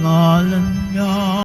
ngalan niya.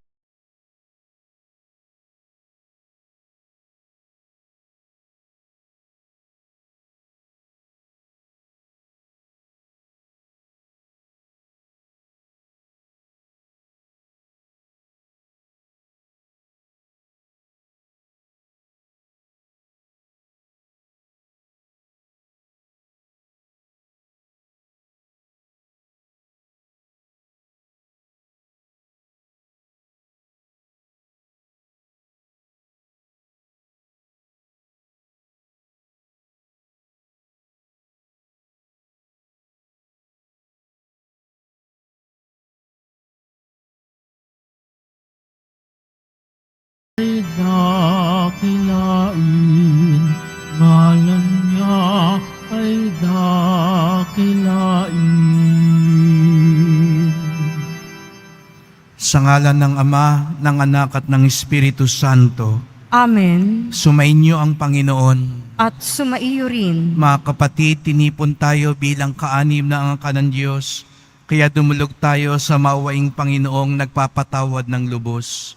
Ay dakilain, ngalan niya ay dakilain. Sa ngalan ng Ama, ng Anak at ng Espiritu Santo, Amen. sumainyo ang Panginoon. At sumaiyo rin. Mga kapatid, tinipon tayo bilang kaanim na angka ng Diyos, kaya dumulog tayo sa mauwaing Panginoong nagpapatawad ng lubos.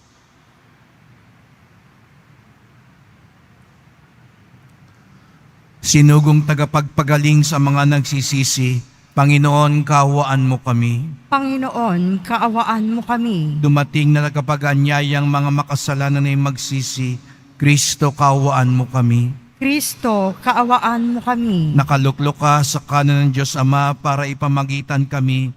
Sinugong tagapagpagaling sa mga nagsisisi, Panginoon, kaawaan mo kami. Panginoon, kaawaan mo kami. Dumating na tagapag-anyayang mga makasalanan ay magsisi, Kristo, kaawaan mo kami. Kristo, kaawaan mo kami. Nakaluklok ka sa kanan ng Diyos Ama para ipamagitan kami.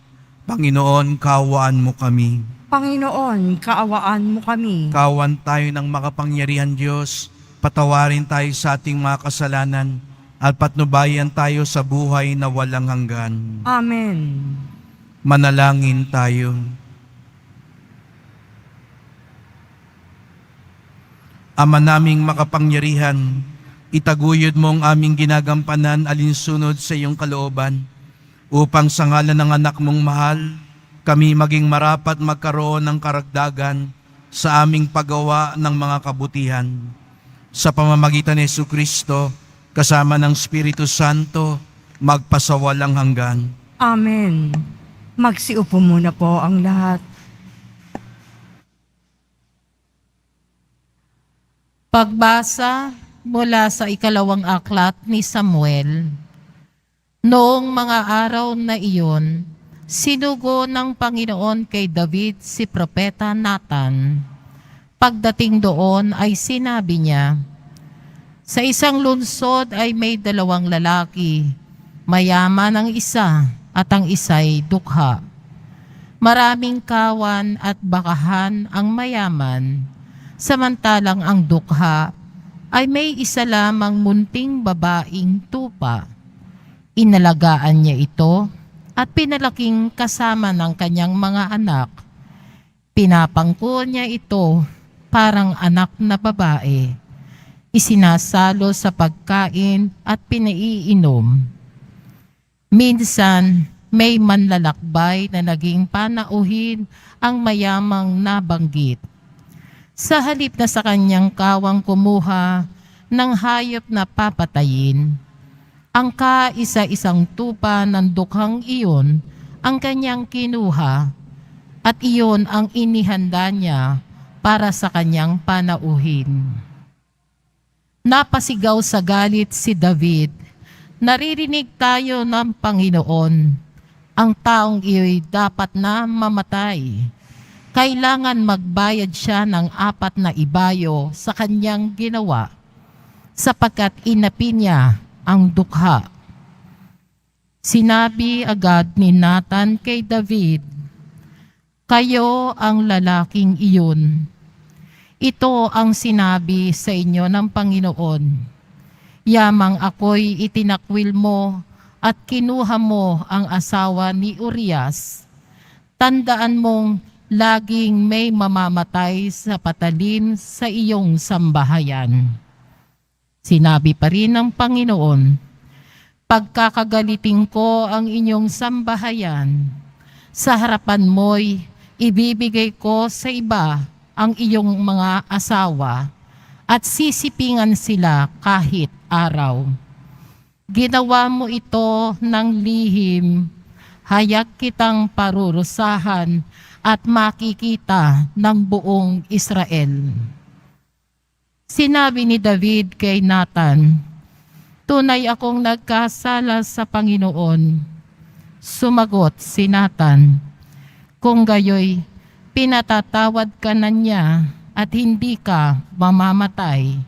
Panginoon, kaawaan mo kami. Panginoon, kaawaan mo kami. Kawan tayo ng makapangyarihan Diyos, patawarin tayo sa ating mga kasalanan, at patnubayan tayo sa buhay na walang hanggan. Amen. Manalangin tayo. Ama naming makapangyarihan, itaguyod mo ang aming ginagampanan alinsunod sa iyong kalooban, upang sa ngalan ng anak mong mahal, kami maging marapat magkaroon ng karagdagan sa aming paggawa ng mga kabutihan. Sa pamamagitan ni Jesucristo, kasama ng Espiritu Santo, magpasawalang hanggan. Amen. Magsiupo muna po ang lahat. Pagbasa mula sa ikalawang aklat ni Samuel. Noong mga araw na iyon, sinugo ng Panginoon kay David si Propeta Nathan. Pagdating doon ay sinabi niya, sa isang lungsod ay may dalawang lalaki, mayaman ang isa at ang isa'y dukha. Maraming kawan at bakahan ang mayaman, samantalang ang dukha ay may isa lamang munting babaeng tupa. Inalagaan niya ito at pinalaking kasama ng kanyang mga anak. Pinapangko niya ito parang anak na babae. Isinasalo sa pagkain at pinaiinom. Minsan, may manlalakbay na naging panauhin ang mayamang nabanggit. Sa halip na sa kanyang kawang kumuha ng hayop na papatayin, ang kaisa-isang tupa ng dukhang iyon ang kanyang kinuha at iyon ang inihanda niya para sa kanyang panauhin. Napasigaw sa galit si David, naririnig tayo ng Panginoon. Ang taong iyo'y dapat na mamatay. Kailangan magbayad siya ng 4 na ibayo sa kanyang ginawa, sapagkat inapi niya ang dukha. Sinabi agad ni Nathan kay David, kayo ang lalaking iyon. Ito ang sinabi sa inyo ng Panginoon. Yamang ako'y itinakwil mo at kinuha mo ang asawa ni Urias. Tandaan mong laging may mamamatay sa patalim sa iyong sambahayan. Sinabi pa rin ng Panginoon, pagkakagalitin ko ang inyong sambahayan, sa harapan mo'y ibibigay ko sa iba ang iyong mga asawa at sisipingan sila kahit araw. Ginawa mo ito ng lihim, hayak kitang parurusahan at makikita ng buong Israel. Sinabi ni David kay Nathan, "Tunay akong nagkasala sa Panginoon." Sumagot si Nathan, "Kung gayoy, pinatatawad ka na niya at hindi ka mamamatay.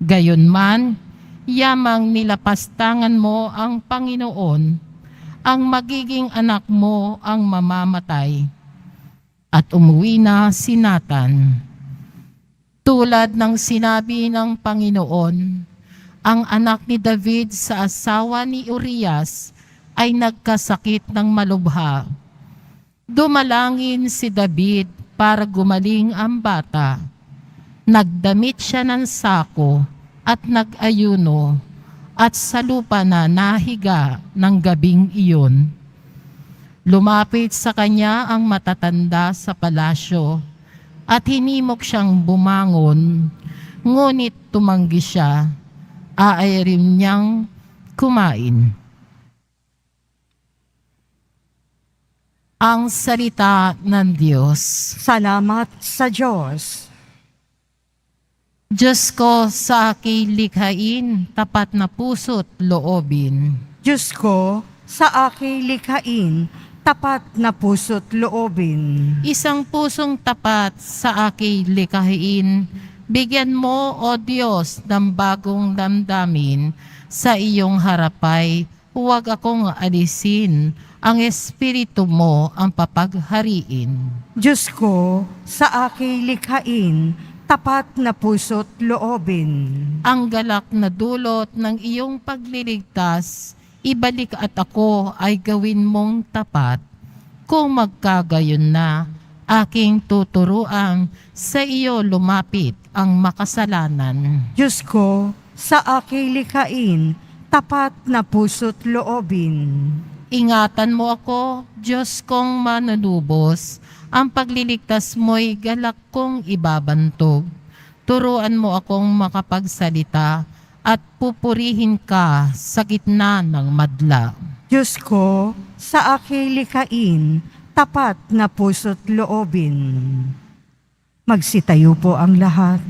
Gayunman, yamang nilapastangan mo ang Panginoon, ang magiging anak mo ang mamamatay." At umuwi na si Nathan. Tulad ng sinabi ng Panginoon, ang anak ni David sa asawa ni Urias ay nagkasakit ng malubha. Dumalangin si David para gumaling ang bata. Nagdamit siya ng sako at nag-ayuno at sa lupa na nahiga ng gabing iyon. Lumapit sa kanya ang matatanda sa palasyo at hinimok siyang bumangon, ngunit tumanggi siya. Aayarin niyang kumain. Ang salita ng Diyos. Salamat sa Diyos. Diyos ko, sa aking likhain, tapat na puso't loobin. Diyos ko, sa aking likhain, tapat na puso't loobin. Isang pusong tapat sa aking likhain, bigyan mo, O Diyos, ng bagong damdamin. Sa iyong harapay, huwag akong alisin, ang Espiritu mo ang papaghariin. Diyos ko, sa aking likhain, tapat na puso't loobin. Ang galak na dulot ng iyong pagliligtas, ibalik at ako ay gawin mong tapat. Kung magkagayon na, aking tuturuan, sa iyo lumapit ang makasalanan. Diyos ko, sa aking likhain, tapat na puso't loobin. Ingatan mo ako, Diyos kong manunubos, ang pagliligtas mo'y galak kong ibabantog. Turuan mo akong makapagsalita at pupurihin ka sa gitna ng madla. Diyos ko, sa aking likhain, tapat na puso't loobin. Magsitayo po ang lahat.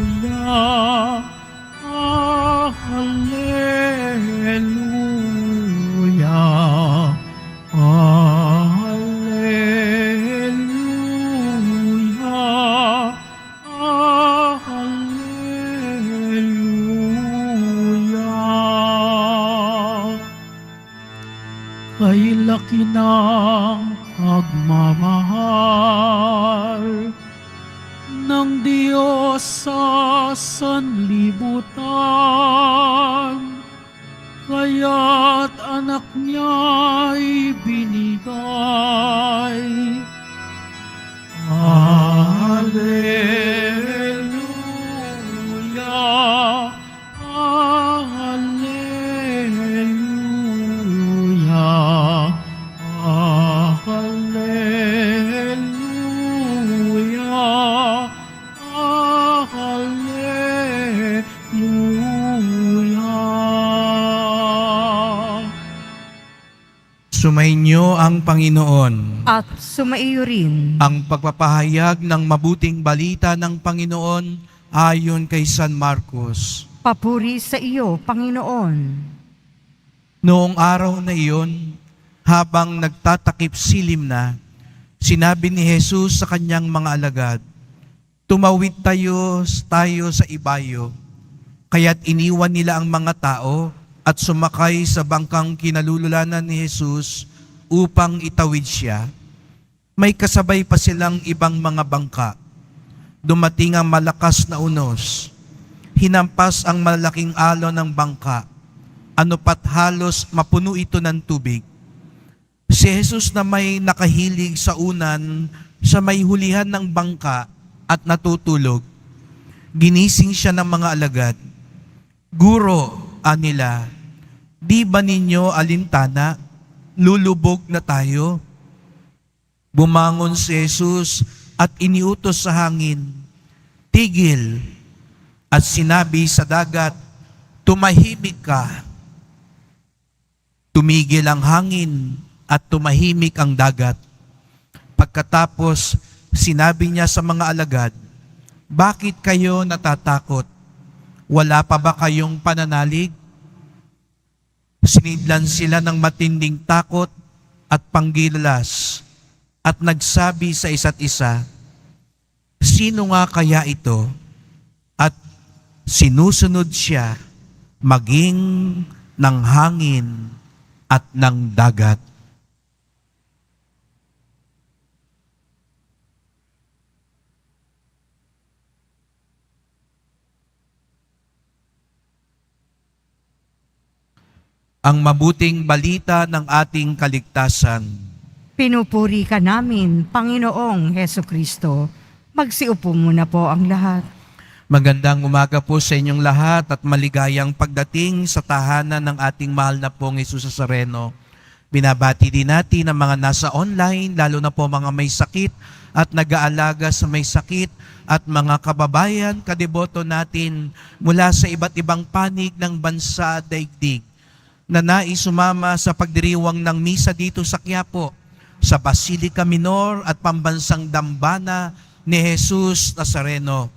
Hallelujah, hallelujah, hallelujah, hallelujah. Kay laki ng pagmamahal ng Diyos sa sanlibutan, kaya't anak niya'y binigay. Hallelujah, hallelujah, hallelujah, hallelujah. Sumainyo ang Panginoon. At sumaiyo rin. Ang pagpapahayag ng mabuting balita ng Panginoon ayon kay San Marcos. Papuri sa iyo, Panginoon. Noong araw na iyon, habang nagtatakip silim na, sinabi ni Jesus sa kanyang mga alagad, "Tumawid tayo sa ibayo." Kaya't iniwan nila ang mga tao at sumakay sa bangkang kinalululanan ni Jesus upang itawid siya. May kasabay pa silang ibang mga bangka. Dumating ang malakas na unos. Hinampas ang malaking alon ng bangka. Ano pat halos mapuno ito ng tubig. Si Jesus na may nakahilig sa unan sa may hulihan ng bangka at natutulog. Ginising siya ng mga alagad. "Guro," anila, "di ba ninyo alintana? Lulubog na tayo." Bumangon si Jesus at iniutos sa hangin, tigil, at sinabi sa dagat, tumahimik ka. Tumigil ang hangin at tumahimik ang dagat. Pagkatapos, sinabi niya sa mga alagad, bakit kayo natatakot? Wala pa ba kayong pananalig? Sinidlan sila ng matinding takot at panggilalas at nagsabi sa isa't isa, sino nga kaya ito? At sinusunod siya maging ng hangin at ng dagat. Ang mabuting balita ng ating kaligtasan. Pinupuri ka namin, Panginoong Heso Kristo. Magsiupo muna po ang lahat. Magandang umaga po sa inyong lahat at maligayang pagdating sa tahanan ng ating mahal na pong Jesus Nazareno. Binabati din natin ang mga nasa online, lalo na po mga may sakit at nag-aalaga sa may sakit at mga kababayan, kadeboto natin mula sa iba't ibang panig ng bansa at daigdig na nais sumama sa pagdiriwang ng misa dito sa Quiapo, sa Basilica Minor at Pambansang Dambana ni Jesus Nazareno.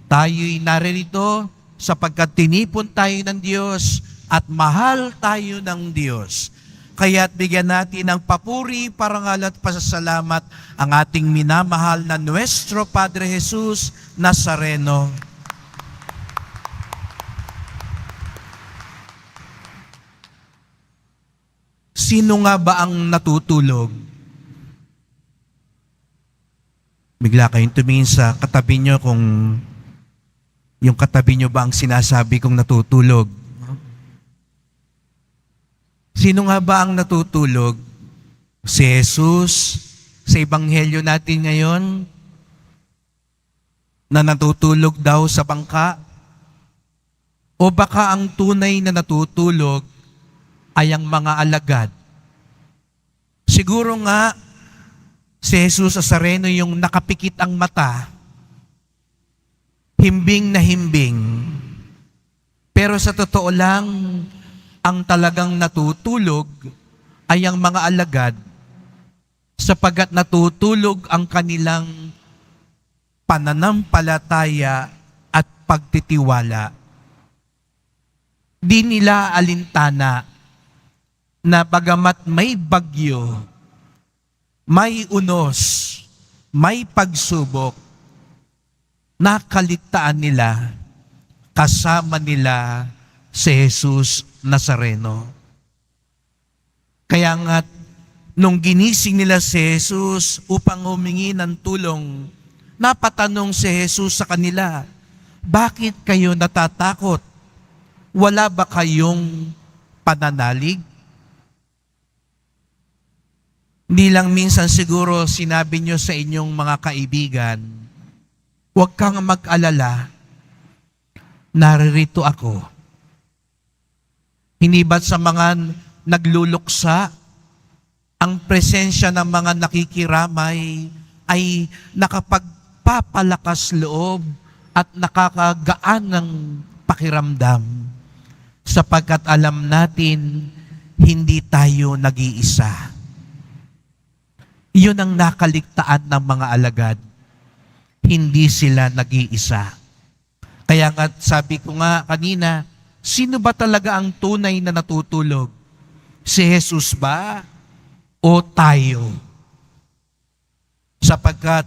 Tayo'y naririto sapagkat tinipon tayo ng Diyos at mahal tayo ng Diyos. Kaya't bigyan natin ng papuri, parangal at pasasalamat ang ating minamahal na Nuestro Padre Jesus Nazareno. Sino nga ba ang natutulog? Bigla kayong tumingin sa katabi nyo kung yung katabi nyo ba ang sinasabi kong natutulog. Sino nga ba ang natutulog? Si Jesus sa ebanghelyo natin ngayon na natutulog daw sa bangka? O baka ang tunay na natutulog ay ang mga alagad? Siguro nga, si Jesus Nazareno yung nakapikit ang mata, himbing na himbing. Pero sa totoo lang, ang talagang natutulog ay ang mga alagad, sapagat natutulog ang kanilang pananampalataya at pagtitiwala. Di nila alintana na bagamat may bagyo, may unos, may pagsubok, nakaligtaan nila, kasama nila si Jesus Nazareno. Kaya nga, nung ginising nila si Jesus upang humingi ng tulong, napatanong si Jesus sa kanila, bakit kayo natatakot? Wala ba kayong pananalig? Hindi lang minsan siguro sinabi nyo sa inyong mga kaibigan, huwag kang mag-alala, naririto ako. Hindi ba't sa mga nagluluksa, ang presensya ng mga nakikiramay ay nakapagpapalakas loob at nakakagaan ng pakiramdam, sapagkat alam natin, hindi tayo nag-iisa. Iyon ang nakaligtaan ng mga alagad. Hindi sila nag-iisa. Kaya nga sabi ko nga kanina, sino ba talaga ang tunay na natutulog? Si Jesus ba o tayo? Sapagkat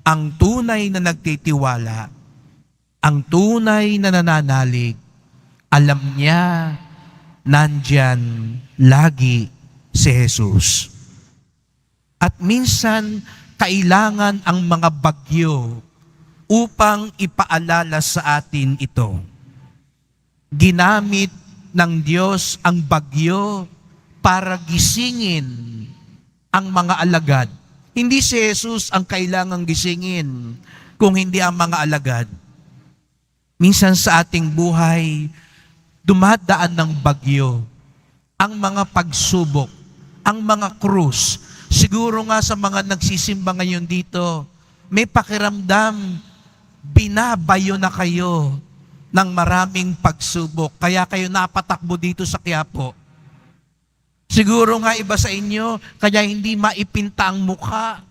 ang tunay na nagtitiwala, ang tunay na nananalig, alam niya nandyan lagi si Jesus. At minsan, kailangan ang mga bagyo upang ipaalala sa atin ito. Ginamit ng Diyos ang bagyo para gisingin ang mga alagad. Hindi si Jesus ang kailangang gisingin, kung hindi ang mga alagad. Minsan sa ating buhay, dumadaan ng bagyo, ang mga pagsubok, ang mga krus. Siguro nga sa mga nagsisimba ngayon dito, may pakiramdam, binabayo na kayo ng maraming pagsubok. Kaya kayo napatakbo dito sa Quiapo. Siguro nga iba sa inyo, kaya hindi maipinta ang mukha.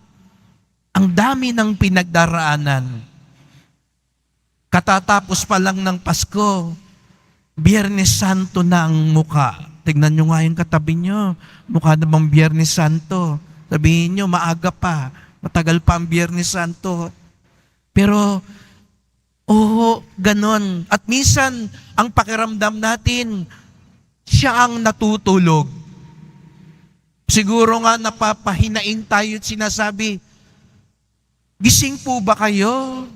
Ang dami ng pinagdaraanan. Katatapos pa lang ng Pasko, Biyernes Santo na ang mukha. Tignan nyo nga yung katabi nyo. Mukha namang Biyernes Santo. Sabihin nyo, maaga pa. Matagal pa ang Biyernes Santo. Pero, ganon. At minsan, ang pakiramdam natin, siya ang natutulog. Siguro nga napapahinain tayo at sinasabi, gising po ba kayo?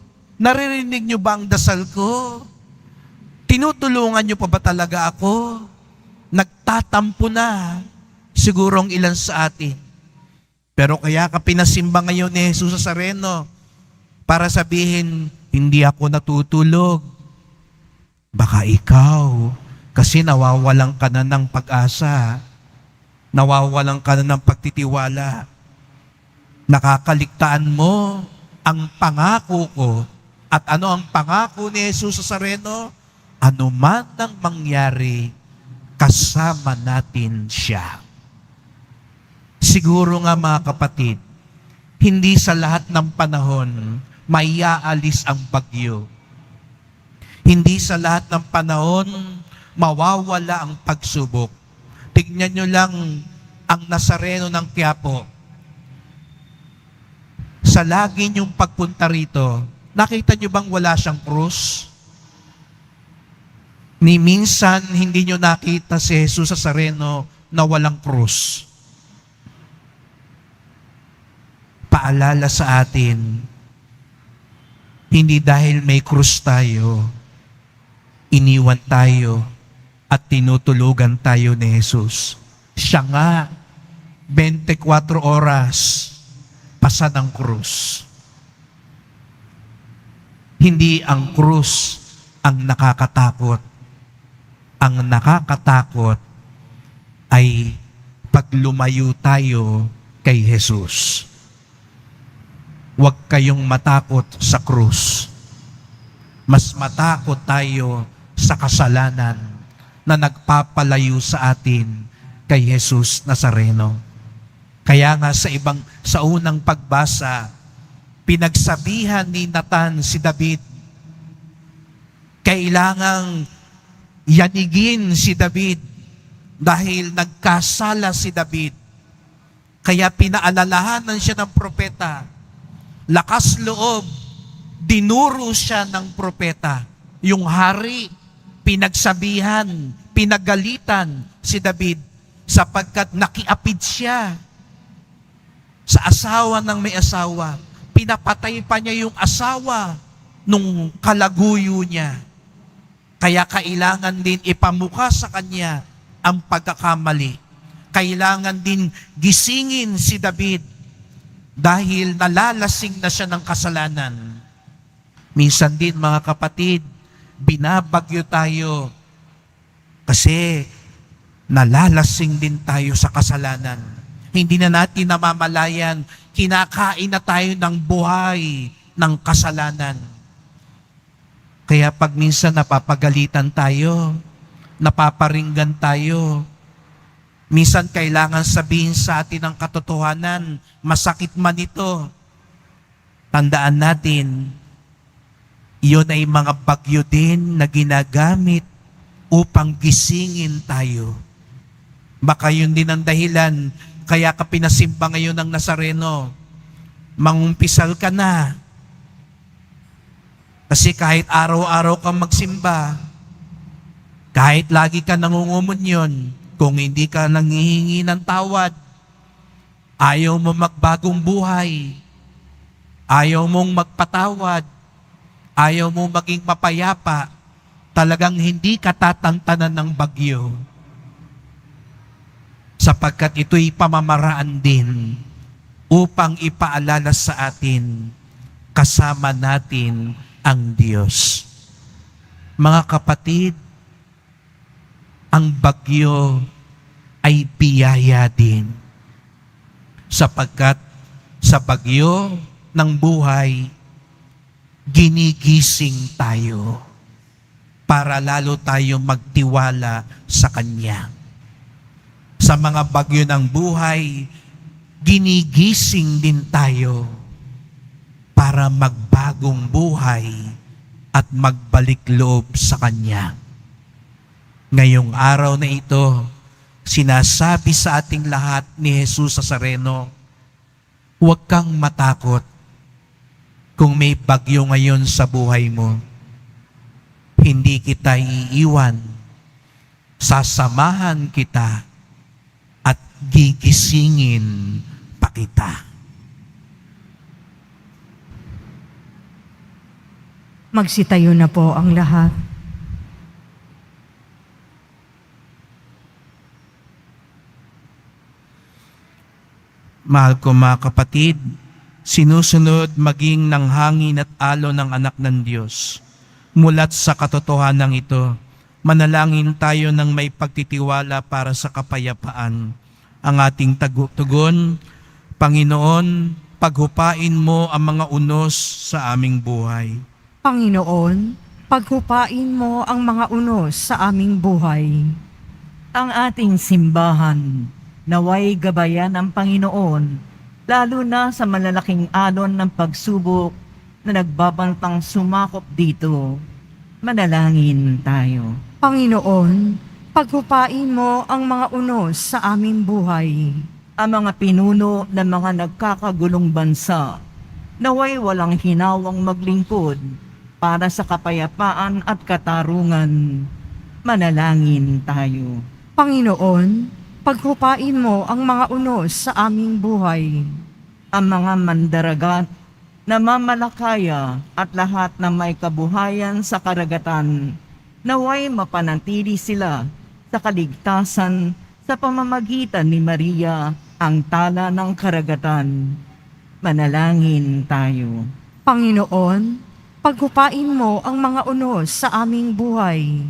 Naririnig nyo ba ang dasal ko? Tinutulungan nyo pa ba talaga ako? Nagtatampo na. Siguro ang ilan sa atin. Pero kaya ka pinasimba ngayon ni Jesus Nazareno para sabihin, hindi ako natutulog. Baka ikaw, kasi nawawalan ka na ng pag-asa. Nawawalan ka na ng pagtitiwala. Nakakaligtaan mo ang pangako ko. At ano ang pangako ni Jesus Nazareno? Ano man ang mangyari, kasama natin siya. Siguro nga mga kapatid, hindi sa lahat ng panahon maiaalis ang bagyo. Hindi sa lahat ng panahon mawawala ang pagsubok. Tignan nyo lang ang Nazareno ng Quiapo. Sa lagi niyong pagpunta rito, nakita nyo bang wala siyang krus? Ni minsan hindi nyo nakita si Jesus Nazareno na walang krus. Paalala sa atin, hindi dahil may krus tayo, iniwan tayo at tinutulugan tayo ni Jesus. Siya nga, 24 oras, pasa ng krus. Hindi ang krus ang nakakatakot. Ang nakakatakot ay pag lumayo tayo kay Jesus. Huwag kayong matakot sa krus. Mas matakot tayo sa kasalanan na nagpapalayo sa atin kay Jesus Nazareno. Kaya nga sa unang pagbasa, pinagsabihan ni Nathan si David, kailangang yanigin si David dahil nagkasala si David. Kaya pinaalalahanan siya ng propeta. Lakas loob, dinuro siya ng propeta. Yung hari, pinagsabihan, pinagalitan si David sapagkat nakiapid siya sa asawa ng may asawa. Pinapatay pa niya yung asawa nung kalaguyo niya. Kaya kailangan din ipamukha sa kanya ang pagkakamali. Kailangan din gisingin si David dahil nalalasing na siya ng kasalanan. Minsan din mga kapatid, binabagyo tayo kasi nalalasing din tayo sa kasalanan. Hindi na natin namamalayan, kinakain na tayo ng buhay ng kasalanan. Kaya pag minsan napapagalitan tayo, napaparinggan tayo, minsan kailangan sabihin sa atin ang katotohanan, masakit man ito. Tandaan natin, iyon ay mga bagyo din na ginagamit upang gisingin tayo. Baka yun din ang dahilan, kaya ka pinasimba ngayon ng Nazareno, mangumpisal ka na. Kasi kahit araw-araw kang magsimba, kahit lagi ka nangungumunyon, kung hindi ka nanghihingi ng tawad, ayaw mo magbagong buhay, ayaw mong magpatawad, ayaw mong maging mapayapa, talagang hindi ka tatantanan ng bagyo. Sapagkat ito'y pamamaraan din upang ipaalala sa atin, kasama natin ang Diyos. Mga kapatid, ang bagyo ay biyaya din. Sapagkat sa bagyo, ng buhay, ginigising tayo para lalo tayo magtiwala sa Kanya. Sa mga bagyo ng buhay, ginigising din tayo para magbagong buhay at magbalik loob sa Kanya. Ngayong araw na ito, sinasabi sa ating lahat ni Jesus Nazareno, huwag kang matakot kung may bagyo ngayon sa buhay mo. Hindi kita iiwan, sasamahan kita at gigisingin pa kita. Magsitayo na po ang lahat. Mahal ko mga kapatid, sinusunod maging ng hangin at alon ng anak ng Diyos. Mulat sa katotohanan ito, manalangin tayo ng may pagtitiwala para sa kapayapaan. Ang ating tugon, Panginoon, paghupain mo ang mga unos sa aming buhay. Panginoon, paghupain mo ang mga unos sa aming buhay. Ang ating simbahan, naway gabayan ng Panginoon, lalo na sa malalaking alon ng pagsubok na nagbabantang sumakop dito. Manalangin tayo. Panginoon, paghupain mo ang mga unos sa aming buhay. Ang mga pinuno ng mga nagkakagulong bansa, naway walang hinawang maglingkod para sa kapayapaan at katarungan. Manalangin tayo. Panginoon, paghupain mo ang mga unos sa aming buhay. Ang mga mandaragat, namamalakaya at lahat na may kabuhayan sa karagatan, naway mapanatili sila sa kaligtasan sa pamamagitan ni Maria, ang tala ng karagatan. Manalangin tayo. Panginoon, paghupain mo ang mga unos sa aming buhay.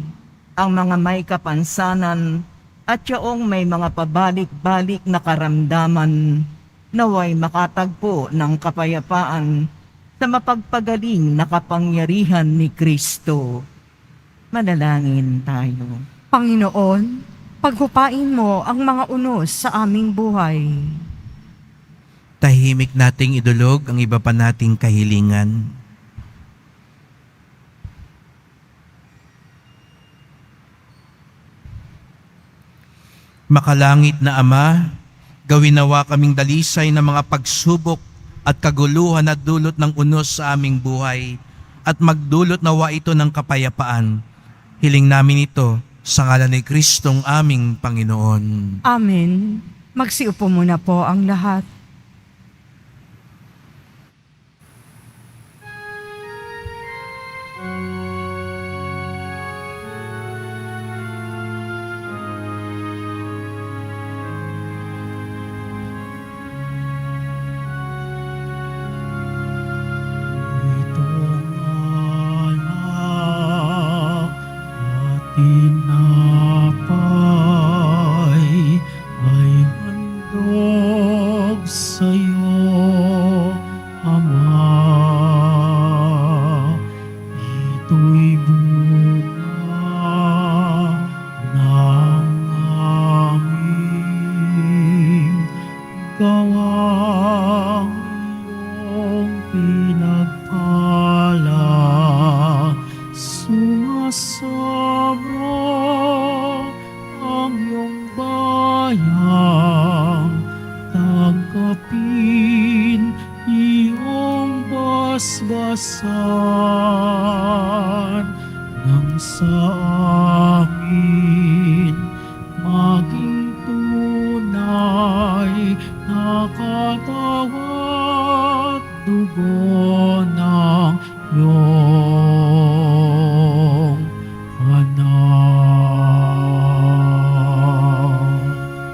Ang mga may kapansanan at yaong may mga pabalik-balik na karamdaman, naway makatagpo ng kapayapaan sa mapagpagaling na kapangyarihan ni Kristo. Manalangin tayo. Panginoon, paghupain mo ang mga unos sa aming buhay. Tahimik nating idulog ang iba pa nating kahilingan. Makalangit na Ama, gawin nawa kaming dalisay ng mga pagsubok at kaguluhan at dulot ng unos sa aming buhay at magdulot nawa ito ng kapayapaan. Hiling namin ito sa ngalan ni Kristong aming Panginoon. Amen. Magsiupo muna po ang lahat. Tinapay ay handog sa'yo, Ama. Ito'y bunga ng aming gawang iyong pinagpala. Sumasama ang iyong bayang, tanggapin iyong basbasan nang sa amin maging tunay na katawat dugo ng iyong anak.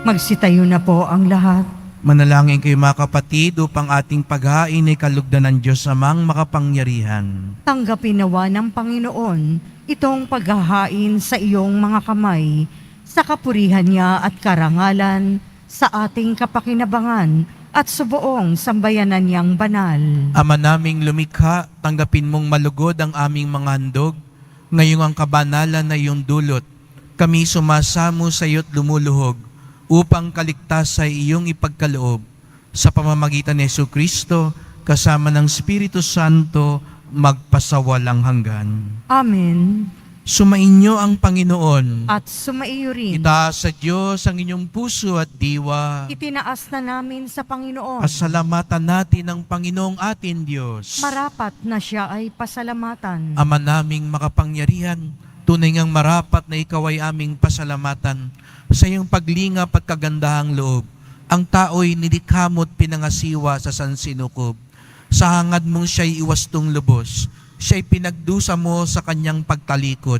Magsitayo na po ang lahat. Manalangin kayo mga kapatid upang ating paghain ay kalugdan ng Diyos Amang makapangyarihan. Tanggapin nawa ng Panginoon itong paghahain sa iyong mga kamay, sa kapurihan niya at karangalan, sa ating kapakinabangan at sa buong sambayanan niyang banal. Ama naming lumikha, tanggapin mong malugod ang aming mga handog. Ngayong ang kabanalan na iyong dulot, kami sumasamo sa iyo't lumuluhog upang kaligtas ay iyong ipagkaloob. Sa pamamagitan ni Jesucristo, kasama ng Espiritu Santo, magpasawalang hanggan. Amen. Sumainyo ang Panginoon. At sumaiyo rin. Itaas sa Diyos ang inyong puso at diwa. Itinaas na namin sa Panginoon. Pasalamatan natin ang Panginoong atin Diyos. Marapat na siya ay pasalamatan. Ama naming makapangyarihan, tunay ngang marapat na ikaw ay aming pasalamatan sa iyong paglingap at kagandahang loob. Ang tao'y nilikha mo't pinangasiwa sa sansinukob. Sa hangad mong siya'y iwastong lubos, siya'y pinagdusa mo sa kanyang pagtalikod.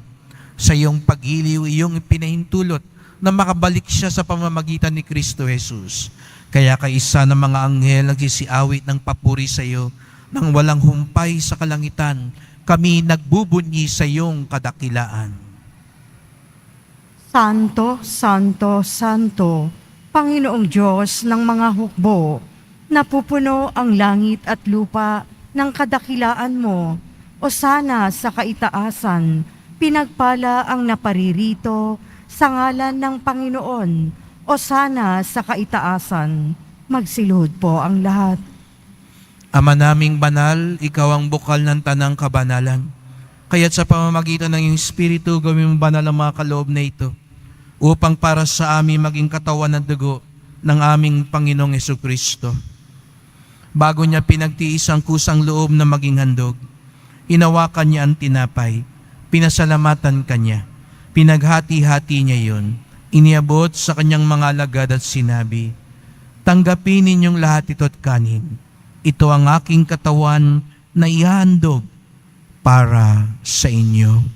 Sa iyong pagiliw, iyong pinahintulot na makabalik siya sa pamamagitan ni Kristo Jesus. Kaya kaisa ng mga anghel nagsisiawit ng papuri sa iyo, nang walang humpay sa kalangitan, kami nagbubunyi sa iyong kadakilaan. Santo, Santo, Santo, Panginoong Diyos ng mga hukbo, napupuno ang langit at lupa ng kadakilaan mo. O sana sa kaitaasan, pinagpala ang naparirito sa ngalan ng Panginoon. O sana sa kaitaasan, magsilod po ang lahat. Ama naming banal, ikaw ang bukal ng tanang kabanalan. Kaya't sa pamamagitan ng iyong Espiritu, gawin mo banal ang mga kaloob na ito, upang para sa amin maging katawan at dugo ng aming Panginoong Jesucristo. Bago niya pinagtiis ang kusang loob na maging handog, inawakan niya ang tinapay, pinasalamatan kanya, pinaghati-hati niya yon, iniabot sa kanyang mga alagad at sinabi, "Tanggapin ninyong lahat ito't kanin. Ito ang aking katawan na ihahandog para sa inyo."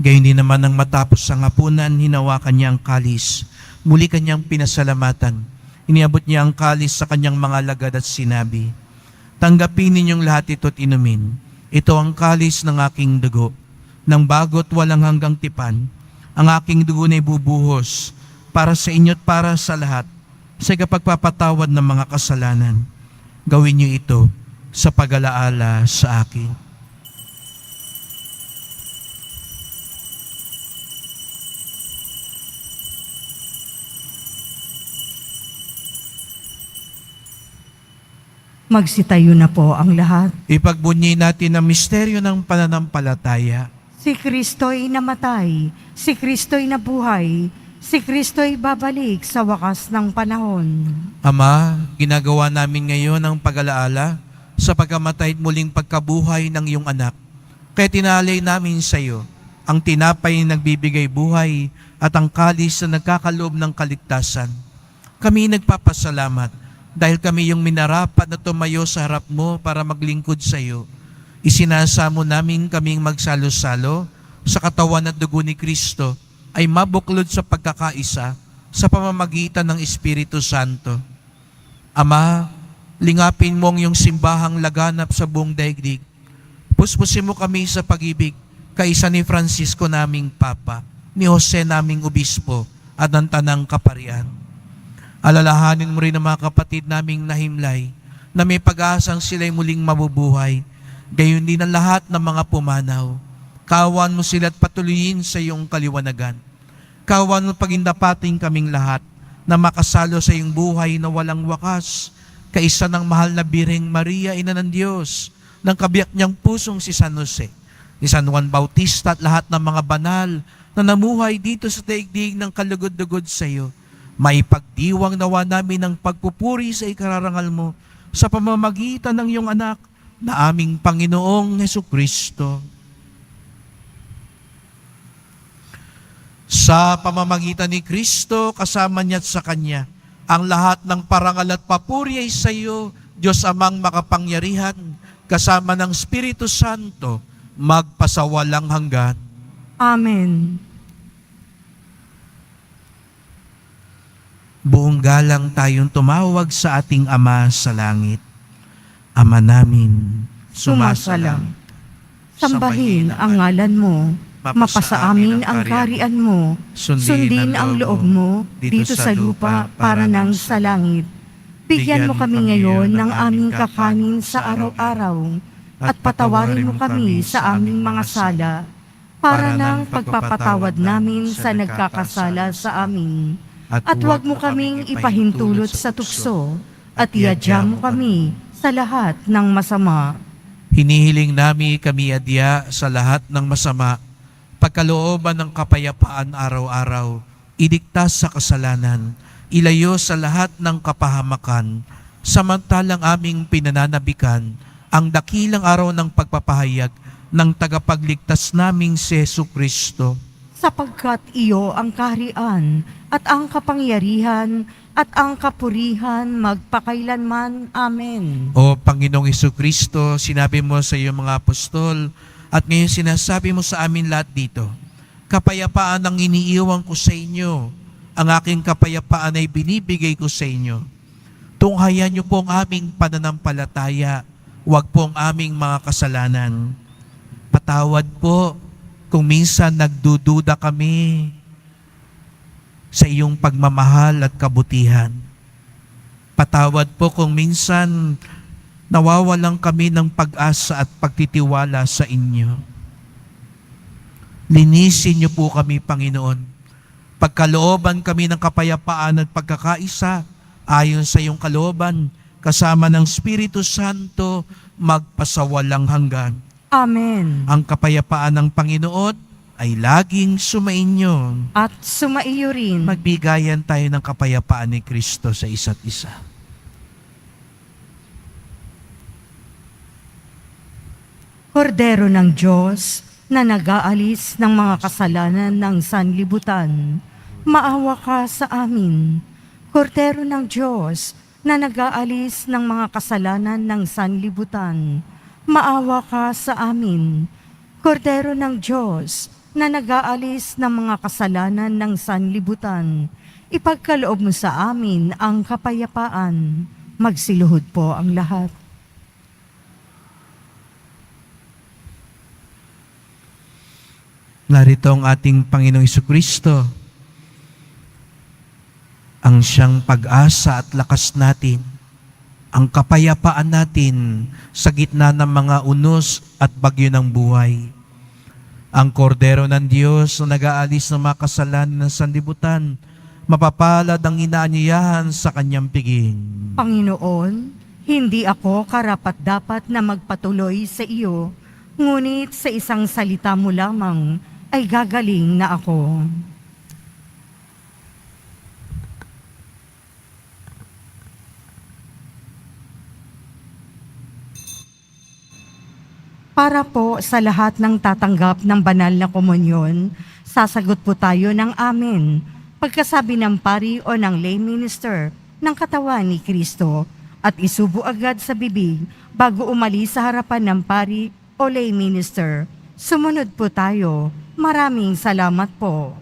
Gayon din naman nang matapos ang hapunan, hinawakan niya ang kalis. Muli kanyang pinasalamatan. Iniabot niya ang kalis sa kanyang mga alagad at sinabi, "Tanggapin ninyong lahat ito't inumin. Ito ang kalis ng aking dugo. Nang bago't walang hanggang tipan, ang aking dugo na ibubuhos para sa inyo't para sa lahat sa kapagpapatawad ng mga kasalanan. Gawin niyo ito sa pag-alaala sa akin." Magsitayo na po ang lahat. Ipagbunyi natin ang misteryo ng pananampalataya. Si Kristo'y namatay, si Kristo'y nabuhay, si Kristo'y babalik sa wakas ng panahon. Ama, ginagawa namin ngayon ang pag-alaala sa pagkamatay at muling pagkabuhay ng iyong anak. Kaya tinalay namin sa iyo ang tinapay na nagbibigay buhay at ang kalis na nagkakaloob ng kaligtasan. Kami nagpapasalamat dahil kami yung minarapat na tumayo sa harap mo para maglingkod sa iyo. Isinasamo namin kaming magsalo-salo sa katawan at dugo ni Kristo ay mabuklod sa pagkakaisa sa pamamagitan ng Espiritu Santo. Ama, lingapin mo ang iyong simbahang laganap sa buong daigdig. Puspusin mo kami sa pag-ibig, kaisa ni Francisco naming Papa, ni Jose naming Obispo, at ng Tanang Kaparian. Alalahanin mo rin ang mga kapatid naming nahimlay, na may pag-asang sila'y muling mabubuhay, gayon din ang lahat ng mga pumanaw. Kawan mo sila at patuloyin sa iyong kaliwanagan. Kawan mo pagindapating kaming lahat, na makasalo sa iyong buhay na walang wakas, kaisa ng mahal na Birheng Maria, Ina ng Diyos, ng kabiyak niyang pusong si San Jose, ni San Juan Bautista at lahat ng mga banal na namuhay dito sa daigdig ng kalugod-lugod sa iyo. Maipagdiwang nawa namin ang pagpupuri sa ikararangal mo sa pamamagitan ng iyong anak na aming Panginoong Jesucristo. Sa pamamagitan ni Kristo, kasama niya at sa Kanya, ang lahat ng parangal at papuri ay sa iyo, Diyos Amang makapangyarihan, kasama ng Espiritu Santo, magpasawalang hanggan. Amen. Buong galang tayong tumawag sa ating Ama sa langit. Ama namin, sumasalang. Sumasalang. Sambahin ang ngalan mo. Mapasa amin ang kaharian mo. Sundin ang loob mo dito sa lupa para nang sa langit. Bigyan mo kami ngayon ng aming kakanin sa araw-araw. At patawarin mo kami sa aming mga sala para nang pagpapatawad namin sa nagkakasala sa amin. At huwag mo kaming ipahintulot sa tukso at iadya mo kami sa lahat ng masama. Hinihiling nami kami adya sa lahat ng masama, pagkalooban ng kapayapaan araw-araw, iligtas sa kasalanan, ilayo sa lahat ng kapahamakan, samantalang aming pinananabikan ang dakilang araw ng pagpapahayag ng tagapagligtas naming si Jesucristo. Sapagkat iyo ang kaharian at ang kapangyarihan at ang kapurihan magpakailanman. Amen. O Panginoong Jesucristo, sinabi mo sa iyong mga apostol at ngayon sinasabi mo sa amin lahat dito, kapayapaan ang iniiwan ko sa inyo, ang aking kapayapaan ay binibigay ko sa inyo. Tunghayan niyo po ang aming pananampalataya, huwag po ang aming mga kasalanan. Patawad po kung minsan nagdududa kami sa iyong pagmamahal at kabutihan. Patawad po kung minsan nawawalan kami ng pag-asa at pagtitiwala sa inyo. Linisin niyo po kami, Panginoon. Pagkalooban kami ng kapayapaan at pagkakaisa ayon sa iyong kalooban, kasama ng Espiritu Santo, magpasawalang hanggan. Amen. Ang kapayapaan ng Panginoon ay laging sumainyo. At sumaiyo rin. Magbigayan tayo ng kapayapaan ni Kristo sa isa't isa. Kordero ng Diyos na nag-aalis ng mga kasalanan ng sanlibutan, maawa ka sa amin. Kordero ng Diyos na nag-aalis ng mga kasalanan ng sanlibutan, maawa ka sa amin. Kordero ng Diyos na nag-aalis ng mga kasalanan ng sanlibutan, ipagkaloob mo sa amin ang kapayapaan. Magsiluhod po ang lahat. Narito ang ating Panginoong Jesucristo, ang siyang pag-asa at lakas natin, ang kapayapaan natin sa gitna ng mga unos at bagyo ng buhay. Ang kordero ng Diyos na nag-aalis ng mga kasalanan ng sanlibutan, mapapalad ang inaanyayahan sa kanyang piging. Panginoon, hindi ako karapat-dapat na magpatuloy sa iyo, ngunit sa isang salita mo lamang ay gagaling na ako. Para po sa lahat ng tatanggap ng banal na komunyon, sasagot po tayo ng amen. Pagkasabi ng pari o ng lay minister ng katawan ni Kristo at isubo agad sa bibig bago umalis sa harapan ng pari o lay minister. Sumunod po tayo. Maraming salamat po.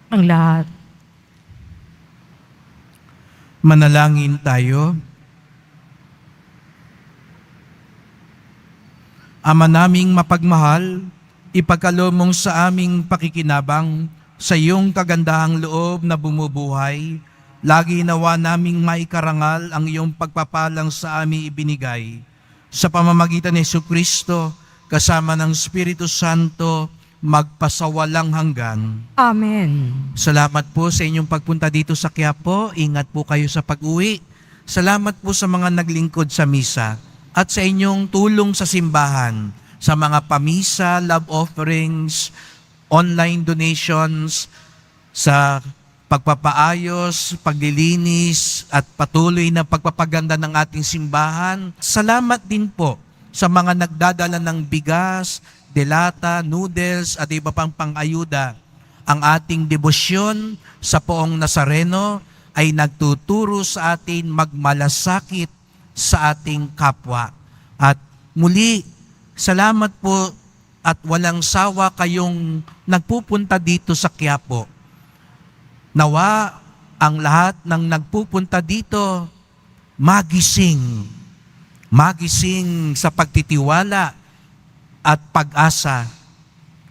Ang lahat. Manalangin tayo. Ama naming mapagmahal, ipagkaloob mong sa aming pakikinabang sa iyong kagandahang loob na bumubuhay, lagi nawa naming maikarangal ang iyong pagpapalang sa aming ibinigay. sa pamamagitan ni Jesucristo, kasama ng Espiritu Santo, magpasawalang hanggan. Amen. Salamat po sa inyong pagpunta dito sa Quiapo. Ingat po kayo sa pag-uwi. Salamat po sa mga naglingkod sa misa at sa inyong tulong sa simbahan, sa mga pamisa, love offerings, online donations, sa pagpapaayos, paglilinis at patuloy na pagpapaganda ng ating simbahan. Salamat din po sa mga nagdadala ng bigas, delata, noodles at iba pang pang-ayuda. Ang ating debosyon sa Poong Nazareno ay nagtuturo sa atin magmalasakit sa ating kapwa. At muli, salamat po at walang sawa kayong nagpupunta dito sa Quiapo. Nawa ang lahat ng nagpupunta dito magising sa pagtitiwala at pag-asa,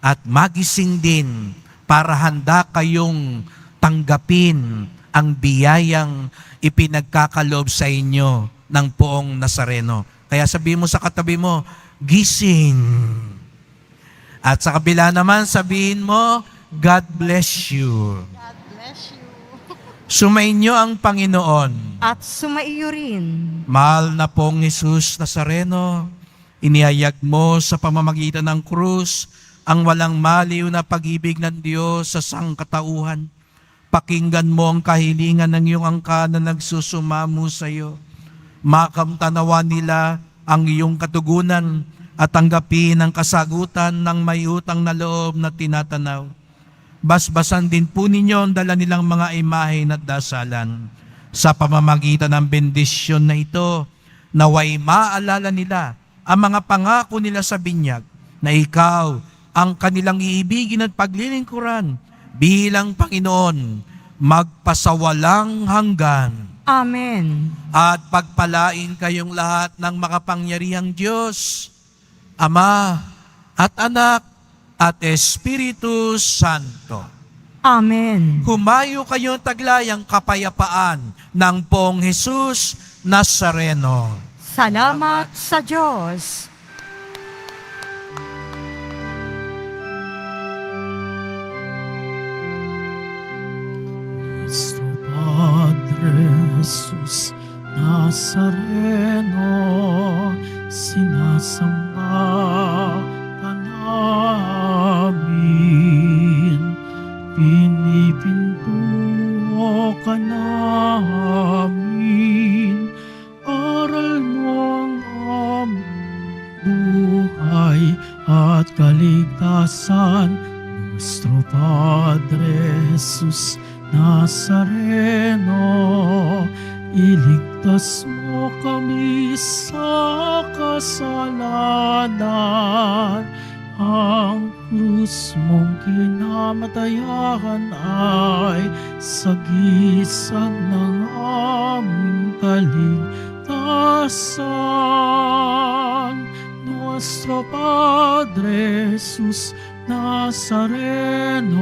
at magising din para handa kayong tanggapin ang biyayang ipinagkakaloob sa inyo ng Poong Nazareno. Kaya sabihin mo sa katabi mo, gising. At sa kabila naman, sabihin mo, God bless you. Sumainyo ang Panginoon. At sumaiyo rin. Mahal na pong Jesus Nazareno, inihayag mo sa pamamagitan ng krus ang walang maliw na pag-ibig ng Diyos sa sangkatauhan. Pakinggan mo ang kahilingan ng iyong angka na nagsusumamo sa iyo. Makamtanawa nila ang iyong katugunan at tanggapin ang kasagutan ng may utang na loob na tinatanaw. Basbasan din po ninyo ang dala nilang mga imahe at dasalan. Sa pamamagitan ng bendisyon na ito, naway maalala nila ang mga pangako nila sa binyag na ikaw ang kanilang iibigin at paglilingkuran bilang Panginoon, magpasawalang hanggan. Amen. At pagpalain kayong lahat ng makapangyarihang Diyos, Ama at Anak at Espiritu Santo. Amen. Humayo kayo taglayang kapayapaan ng Poong Jesus Nazareno. Salamat sa Diyos. Nuestro Padre Jesus Nazareno, sinasamba ka namin, pinipintuho ka namin, aral mo ang aming buhay at kaligtasan. Nuestro Padre Jesus Nazareno, iligtas mo kami sa kasalanan. Ang krus mong kinamatayan ay sagisag ng aming kaligtasan. Nuestro Padre Jesus Nazareno,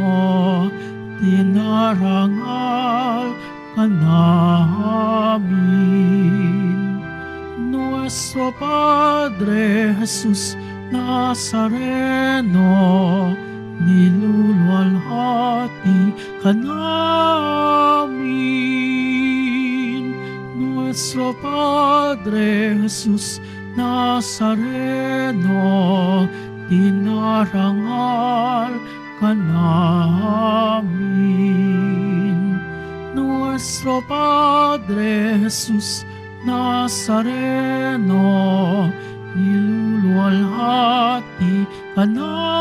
dinarangal ka namin. Nuestro Padre Jesus Nazareno, niluluwalhati ka namin. Nuestro Padre Jesus Nazareno, dinarangal ka namin. Nuestro Padre Jesus Nazareno, niluluwalhati ka namin.